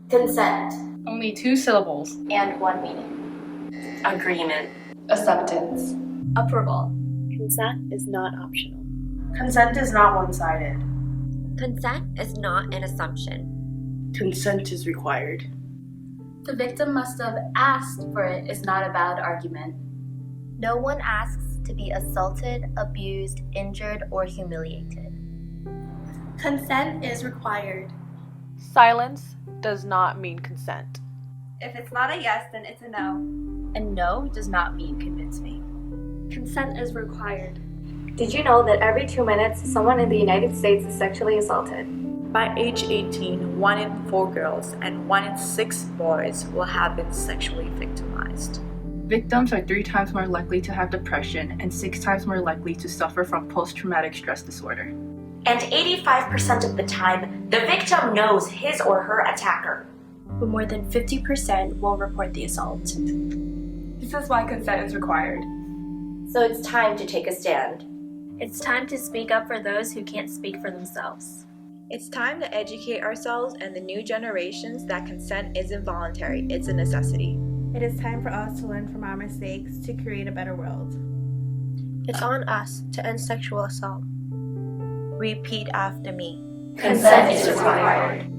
Consent. Only 2 syllables. And 1 meaning. Agreement. Acceptance. Approval. Consent is not optional. Consent is not one-sided. Consent is not an assumption. Consent is required. The victim must have asked for it is not a valid argument. No one asks to be assaulted, abused, injured, or humiliated. Consent is required. Silence does not mean consent. If it's not a yes, then it's a no. And no does not mean convince me. Consent is required. Did you know that every 2 minutes, someone in the United States is sexually assaulted? By age 18, 1 in 4 girls and 1 in 6 boys will have been sexually victimized. Victims are 3 times more likely to have depression and 6 times more likely to suffer from post-traumatic stress disorder. And 85% of the time, the victim knows his or her attacker. But more than 50% will report the assault. This is why consent is required. So it's time to take a stand. It's time to speak up for those who can't speak for themselves. It's time to educate ourselves and the new generations that consent isn't voluntary, it's a necessity. It is time for us to learn from our mistakes to create a better world. It's on us to end sexual assault. Repeat after me. Consent is required.